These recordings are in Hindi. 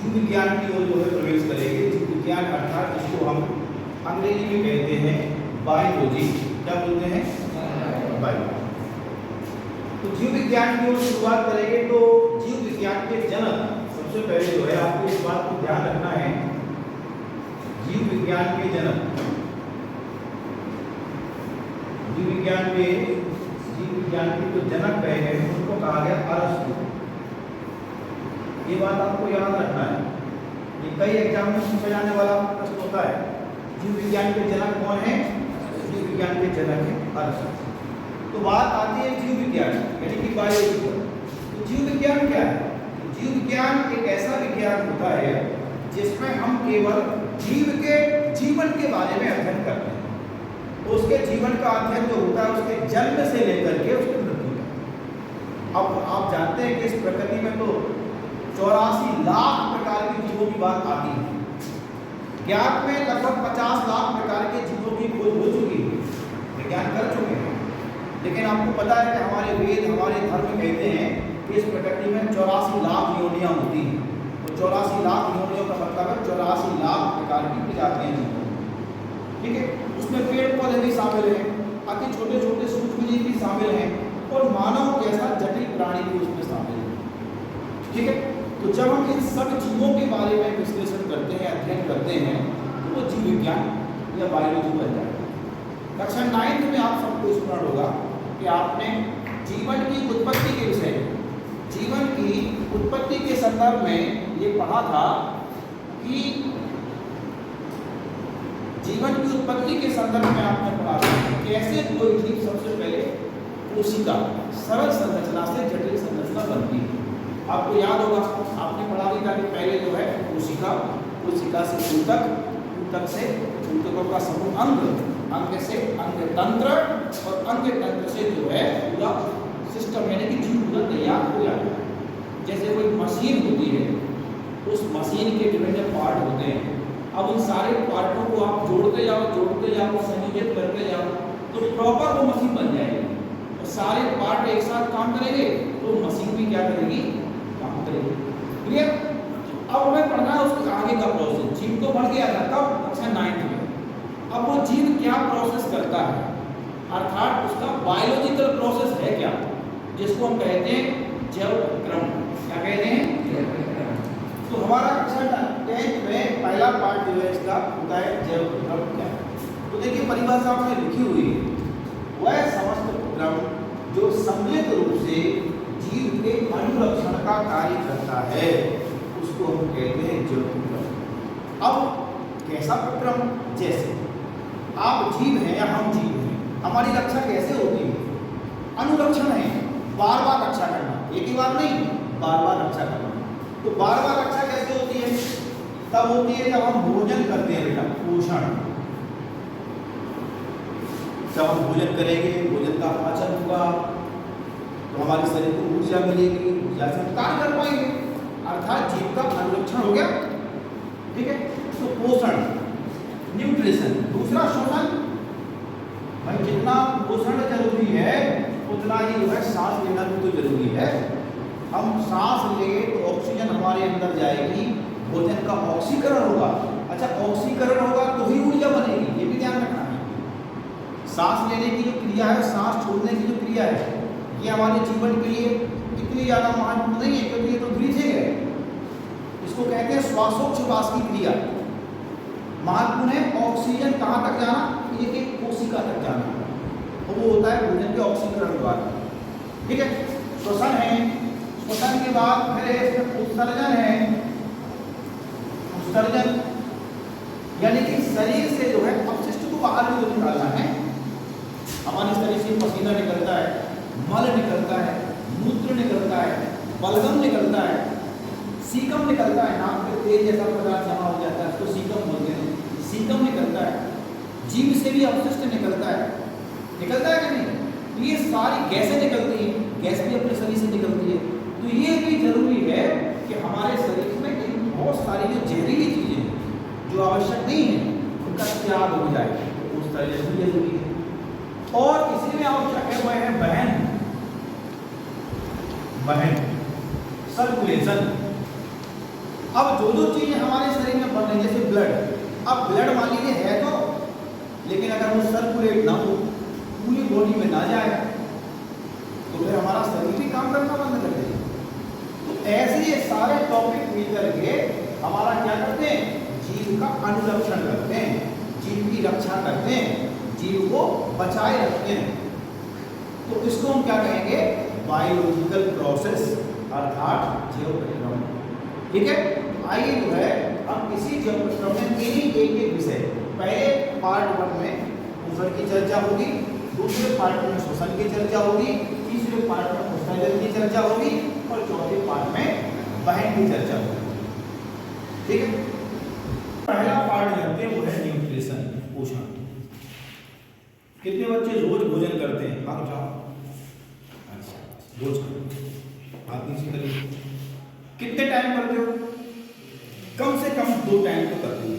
जीव विज्ञान की ओर जो है प्रवेश करेंगे। जीव विज्ञान अर्थात जिसको हम अंग्रेजी में कहते हैं बायोलॉजी। क्या बोलते हैं? बायोलॉजी। तो जीव विज्ञान की ओर शुरुआत करेंगे। तो जीव विज्ञान के जनक सबसे पहले जो है आपको इस बात को ध्यान रखना है, जीव विज्ञान के जनक, जीव विज्ञान के जो जनक गए हैं उनको कहा गया अरस्तु। ये बात आपको याद रखना है, ये कई एग्जाम में पूछा जाने वाला प्रश्न होता है। जीव विज्ञान के जनक कौन है? जीव विज्ञान के जनक है अरस्तु। तो बात आती है जीव विज्ञान यानी कि बायोलॉजी पर। तो जीव विज्ञान क्या है? जीव विज्ञान एक ऐसा विज्ञान होता है जिसमें हम केवल जीव के जीवन के बारे में अध्ययन करते हैं। तो उसके जीवन का अध्ययन जो होता है उसके जन्म से लेकर के उसकी मृत्यु तक। अब आप जानते हैं कि इस प्रकृति में तो 84 लाख प्रकार के जीवों की बात आती है। ज्ञात में लगभग 50 लाख प्रकार के जीवों की खोज हो चुकी है, विज्ञान कर चुके हैं। लेकिन आपको पता है कि हमारे वेद, हमारे धर्म कहते हैं कि इस प्रकृति में 84 लाख योनियां होती हैं। तो 84 लाख योनियों का मतलब है 84 लाख प्रकार की प्रजातियां जीवों। ठीक है, उसमें पेड़ पौधे भी शामिल हैं, अति छोटे छोटे सूक्ष्म जीव भी शामिल हैं और मानव जैसा जटिल प्राणी भी उसमें शामिल है। ठीक है, तो जब हम इन सब जीवों के बारे में विश्लेषण करते हैं, अध्ययन करते हैं, तो वो जीव विज्ञान या बायोलॉजी बन जाता है। कक्षा 9th में आप सबको स्मरण होगा कि आपने जीवन की उत्पत्ति के विषय में, जीवन की उत्पत्ति के संदर्भ में ये पढ़ा था कि जीवन की उत्पत्ति के संदर्भ में आपने पढ़ा था कैसे कोई जीव सबसे पहले कोशिका, सरल संरचना से जटिल संरचना बनती है। आपको याद होगा, आपने पढ़ा भी था कि पहले जो है कोशिका, कोशिका से ऊतक, ऊतक से ऊतकों का समूह अंग, अंग से अंग तंत्र और अंग तंत्र से जो है पूरा सिस्टम यानी कि जीव पूरा तैयार हो जाता है। जैसे कोई मशीन होती है, उस मशीन के विभिन्न पार्ट होते हैं। अब उन सारे पार्टों को आप जोड़ते जाओ, संयोजित करते जाओ, तो प्रॉपर वो मशीन बन जाएगी। और सारे पार्ट एक साथ काम करेंगे तो मशीन भी क्या करेगी? काम करेगी। क्लियर? अब हमें पढ़ना है उसके आगे का प्रोसेस। जीव तो बढ़ गया था तब कक्षा 9th में। अब वो जीव क्या प्रोसेस करता है, अर्थात उसका बायोलॉजिकल प्रोसेस है क्या, जिसको हम कहते हैं जैव क्रम। क्या कहते हैं? तो हमारा कक्षा 10th में पहला पार्ट जो है इसका होता है जैव क्रम क्या है। तो देखिए परिभाषा में लिखी हुई है, वह समस्त क्रम जो सम्मिलित रूप से जीव के अनुरक्षण का कार्य करता है उसको हम कहते हैं जैव क्रम। अब कैसा क्रम? जैसे आप जीव हैं या हम जीव हैं, हमारी रक्षा कैसे होती है? अनुरक्षण है, बार बार रक्षा करना, एक ही बार नहीं, बार बार रक्षा करना। तो बार बार रक्षा कैसे होती है? तब होती है जब हम भोजन करते हैं बेटा, पोषण। जब हम भोजन करेंगे, भोजन का पाचन होगा तो हमारे शरीर को ऊर्जा मिलेगी, ऊर्जा से कार्य कर पाएंगे, अर्थात जीव का अनुरक्षण हो गया। ठीक है, तो पोषण, न्यूट्रिशन। दूसरा शोषण, भाई जितना पोषण जरूरी है उतना ही जो है सांस लेना भी तो जरूरी है। हम सांस लेंगे तो ऑक्सीजन हमारे अंदर जाएगी, भोजन का ऑक्सीकरण होगा। अच्छा, ऑक्सीकरण होगा तो ही ऊर्जा बनेगी, ये भी ध्यान रखना है। सांस लेने की जो क्रिया है, सांस छोड़ने की जो क्रिया है, ये हमारे जीवन के लिए इतनी ज़्यादा महत्वपूर्ण नहीं है क्योंकि ये तो द्वितीय है। इसको कहते हैं श्वासोच्छ्वास की क्रिया। महत्वपूर्ण है ऑक्सीजन कहाँ तक जाना? एक एक कोशिका तक जाना, और वो होता है भोजन के ऑक्सीकरण द्वारा। ठीक है, श्वसन है, श्वसन के बाद फिर उत्सर्जन है। उत्सर्जन यानी कि शरीर से जो है अपशिष्ट को बाहर भी निकालना है। हमारे शरीर से पसीना निकलता है, मल निकलता है, मूत्र निकलता है, बलगम निकलता है, सीकम निकलता है, नाक पे तेज जैसा पदार्थ जमा हो जाता है, उसको सीकम बोलते हैं। सीकम निकलता है, जीभ से भी अपशिष्ट निकलता है कि नहीं? तो ये सारी गैसें निकलती हैं, गैस भी अपने शरीर से निकलती है। तो ये भी जरूरी है कि हमारे शरीर में इन बहुत सारी जो जहरीली चीज़ें जो आवश्यक नहीं है उनका त्याग हो जाए, उस तरह से जरूरी है। और इसी में आवश्यक है वह है बहन, सर्कुलेशन। अब जो जो चीजें हमारे शरीर में बन रही है जैसे ब्लड, अब ब्लड मान लीजिए है तो, लेकिन अगर वो सर्कुलेट ना हो, पूरी बॉडी में ना जाए, तो फिर हमारा शरीर भी काम करना बंद कर देगा। तो ऐसे ये सारे टॉपिक मिल करके हमारा क्या करते हैं, जीव का अनुरक्षण करते हैं, जीव की रक्षा करते हैं, जीव को बचाए रखते हैं। तो इसको हम क्या कहेंगे, बायोलॉजिकल प्रोसेस अर्थात जैव प्रक्रम। ठीक है, आइए जो है हम इसी जैव प्रक्रम में एक एक विषय, पहले पार्ट 1 में पोषण की चर्चा होगी, दूसरे पार्ट में श्वसन की चर्चा होगी, तीसरे पार्ट में उत्सर्जन की चर्चा होगी और चौथे पार्ट में वहन की चर्चा होगी। ठीक है, पहला पार्ट जानते हैं वो है न्यूट्रिशन, पोषण। कितने बच्चे रोज भोजन करते हैं, हाथ उठाओ। अच्छा, रोज हाथ नीचे करिए। कितने टाइम करते हो, कम से कम 2 टाइम तो करते हो।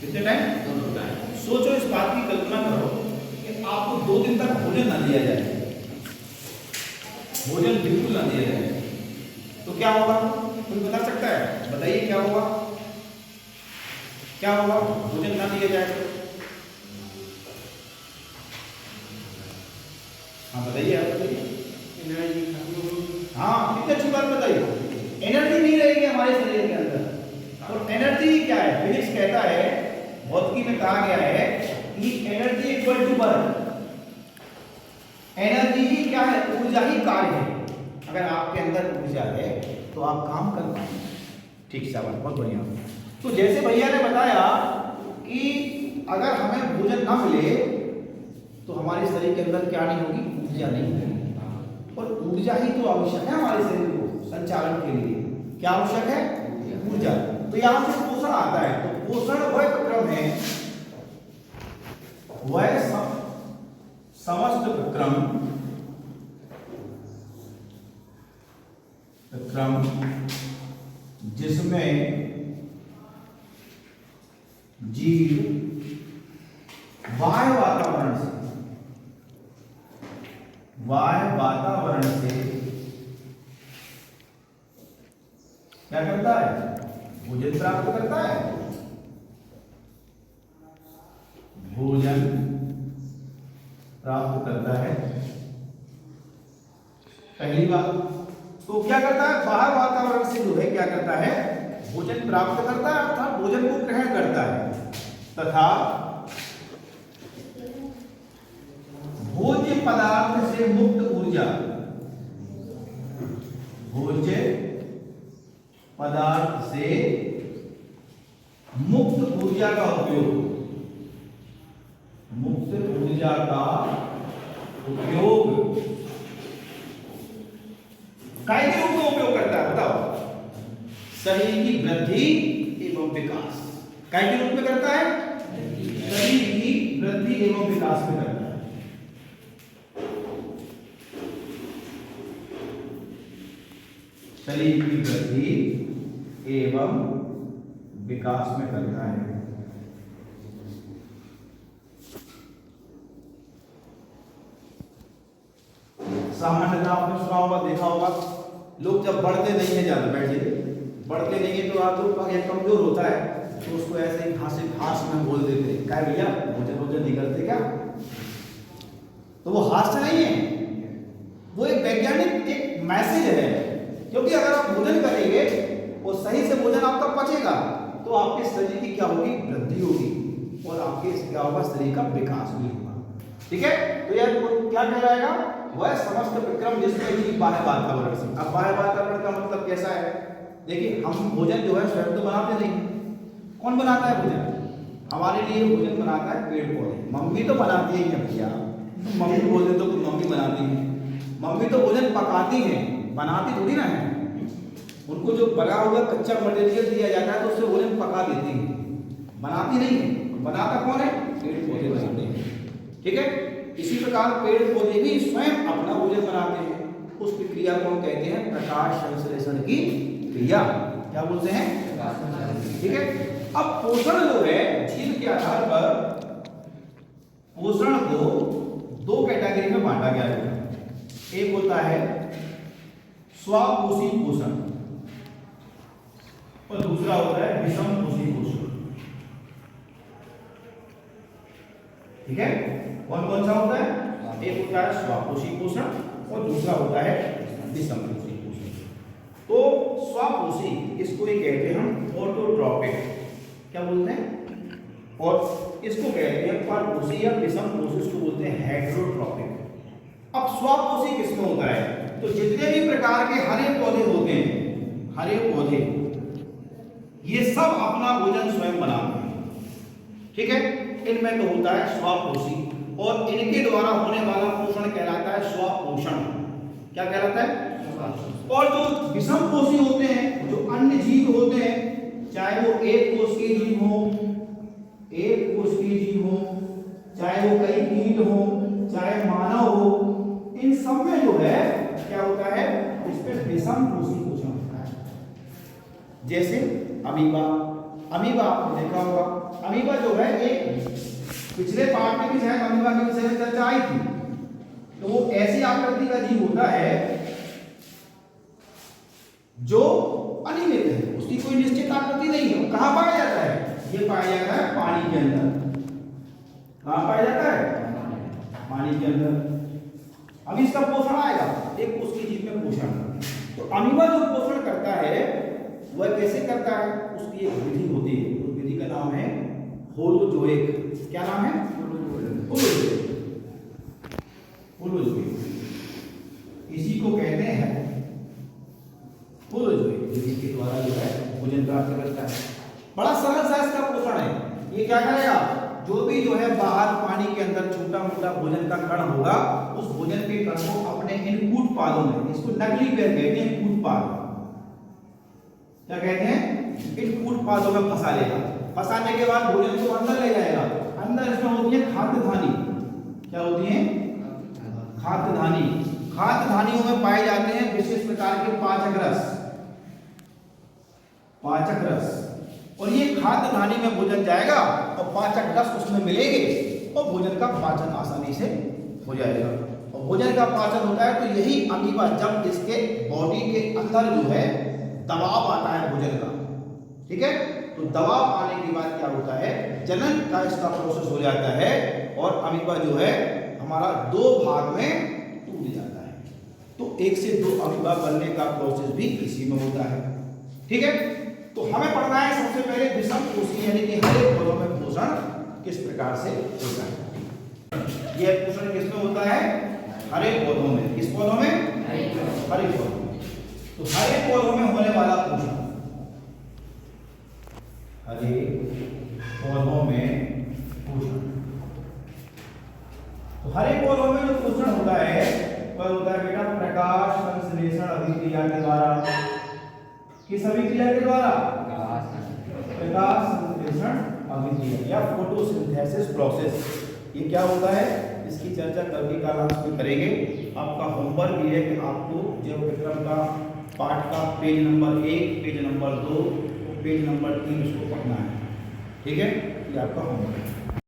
कितने टाइम, 2 टाइम। सोचो, इस बात की कल्पना करो कि आपको 2 दिन तक भोजन ना दिया जाए, भोजन बिल्कुल ना दिया जाए, तो क्या होगा, कोई बता सकता है, बताइए क्या होगा, क्या होगा, भोजन ना दिया जाए तो? हाँ बताइए, आप बताइए। एनर्जी, हाँ कितनी अच्छी बात बताइए, एनर्जी नहीं रहेगी हमारे शरीर के अंदर। और एनर्जी क्या है, फिजिक्स कहता है, भौतिकी में कहा गया है कि energy equal to work. Energy ही क्या है, ऊर्जा ही कार्य है। अगर आपके अंदर ऊर्जा है तो आप काम कर पाएंगे। ठीक है, बहुत बढ़िया। तो जैसे भैया ने बताया कि अगर हमें भोजन ना मिले तो हमारे शरीर के अंदर क्या नहीं होगी, ऊर्जा नहीं होगी। और ऊर्जा ही तो आवश्यक है हमारे शरीर को संचालन के लिए। क्या आवश्यक है, ऊर्जा। तो यहां से पोषण आता है। तो पोषण वह प्रक्रम है, वह समस्त प्रक्रम जिसमें जीव बाह्य वातावरण से क्या करता है, भोजन प्राप्त करता है, भोजन प्राप्त करता है। पहली बात तो क्या करता है, बाहर वातावरण से जो है क्या करता है, भोजन प्राप्त करता है अर्थात भोजन को ग्रहण करता है, तथा भोज्य पदार्थ से मुक्त ऊर्जा, भोज्य पदार्थ से मुक्त ऊर्जा का उपयोग, मुक्त ऊर्जा का उपयोग काय के रूप में उपयोग करता है, बताओ, शरीर की वृद्धि एवं विकास। काय के रूप में करता है, शरीर की वृद्धि एवं विकास में करता है। शरीर की वृद्धि एवं विकास में करता है। सामान्यतः आपने सुना होगा, देखा होगा, लोग जब बढ़ते नहीं है, ज्यादा बैठिए, बढ़ते नहीं है तो आप लोग का कमजोर होता है तो उसको ऐसे ही घास में बोल देते हैं, क्या भैया भोजन नहीं करते क्या? तो वो हास्य नहीं है, वो एक वैज्ञानिक एक मैसेज है। क्योंकि अगर आप भोजन करेंगे और सही से भोजन आपका पचेगा तो आपके शरीर की क्या होगी, वृद्धि होगी और आपके क्या होगा, शरीर का विकास भी होगा। ठीक है, तो यार क्या कहलाएगा, वह समस्त प्रक्रम जिसमें जीव बाह्य वातावरण से। अब बाह्य वातावरण का मतलब कैसा है, देखिए हम भोजन जो है स्वयं तो बनाते नहीं, कौन बनाता है भोजन? हमारे लिए भोजन बनाता है पेड़ पौधे। मम्मी तो बनाती है भैया, मम्मी बोलते तो मम्मी बनाती है, मम्मी तो भोजन पकाती है, बनाती थोड़ी ना है। उनको जो बना हुआ कच्चा मटेरियल दिया जाता है तो उससे भोजन पका देती है, बनाती नहीं है। बनाता कौन है, पेड़ पौधे बनाते हैं। ठीक है, इसी प्रकार पेड़ पौधे भी स्वयं अपना भोजन बनाते हैं। उस क्रिया को हम कहते हैं प्रकाश संश्लेषण की क्रिया। क्या बोलते हैं, ठीक है। अब पोषण जो है, जीव के आधार पर पोषण को 2 कैटेगरी में बांटा गया है। एक होता है स्वापोषी पोषण, और दूसरा होता है विषम कोशी पोषण। ठीक है, कौन कौन सा होता है? एक होता है स्वापोषी पोषण और दूसरा होता है विषम कोशी पोषण। तो स्वापोषी इसको ही कहते हैं हम ऑटोट्रॉपिक, क्या बोलते हैं? और इसको कहते हैं परपोषी या विषम पोषी, इसको बोलते हैं हेटेरोट्रॉपिक। अब स्वापोषी किसमें होता है? तो जितने भी प्रकार के हरे पौधे होते हैं, हरे पौधे, ये सब अपना भोजन स्वयं बनाते हैं। ठीक है, इनमें तो होता है स्वापोषी और इनके द्वारा होने वाला पोषण कहलाता है स्वापोषण। क्या कहलाता है? और जो विषम पोषी होते हैं, जो अन्य जीव होते हैं, चाहे वो एक कोष के जीव हो, एक कोष के जीव हो, चाहे वो कई कीट हो, चाहे मानव हो, इन सब में जो है क्या होता है? इस पे विषम कोशी पोषण होता है। जैसे अमीबा, अमीबा आपने देखा होगा, अमीबा जो है एक पिछले पार्ट में भी शायद अमीबा के विषय में चर्चा आई थी। तो वो ऐसी आकृति का जीव होता है जो अनियमित है, उसकी कोई निश्चित आकृति नहीं है। वो कहाँ पाया जाता है? ये पाया जाता है पानी के अंदर। कहाँ पाया जाता है? पानी के अंदर। अब इसका पोषण आएगा, एक उसकी जीव में पोषण। तो अमीबा जो पोषण करता है वह कैसे करता है? उसकी एक विधि होती है, उस विधि का नाम है होलोजोइक। क्या नाम है? होलोजोइक। होलोजोइक, इसी को कहते हैं होलोजोइक विधि के द्वारा जो है भोजन प्राप्त करता है। बड़ा सरल सा इसका पोषण है। ये क्या करेगा? जो भी जो है बाहर पानी के अंदर छोटा मोटा भोजन का कण होगा, उस भोजन के कण को अपने इन कूट पादों में, इसको नकली पैर कहते हैं, कूट पाद, क्या कहते हैं? इन कूट पादों में फंसा लेगा। फंसाने के बाद भोजन को अंदर ले जाएगा। अंदर इसमें होती है खाद्यधानी। क्या होती है? खाद्यधानी। खाद्यधानियों में पाए जाते हैं विशेष प्रकार के पाचक रस, पाचक रस। और ये खाद्यधानी में भोजन जाएगा और पाचक रस उसमें मिलेंगे और भोजन का पाचन आसानी से हो जाएगा। और भोजन का पाचन होता है तो यही अमीबा, जब इसके बॉडी के अंदर जो है दबाव आता है भोजन का, ठीक है, तो दबाव आने के बाद क्या होता है? जनन का इसका प्रोसेस हो जाता है और अमीबा जो है हमारा दो भाग में टूट जाता है। तो एक से दो अमीबा बनने का प्रोसेस भी इसी में होता है। ठीक है, तो हमें पढ़ना है सबसे पहले विषम कोशी यानी कि हरे पौधों में पोषण किस प्रकार से होता है। यह पोषण किसमें होता है? हरे पौधों में। किस पौधों में? हरे पौधों में। तो हरे पौधों में होने वाला पोषण, हरे पौधों में पोषण, तो हरे पौधों में जो पोषण होता है वह होता है बेटा प्रकाश संश्लेषण अभिक्रिया के द्वारा। किस अभिक्रिया के द्वारा? प्रकाश संश्लेषण अभिक्रिया या फोटोसिंथेसिस प्रोसेस। ये क्या होता है? इसकी चर्चा कल की क्लास में करेंगे। आपका होमवर्क ये है कि आपको जैव विक्रम का पाठ का page number 1, page number 2, page number 3 इसको पढ़ना है। ठीक है, ये आपका होमवर्क है।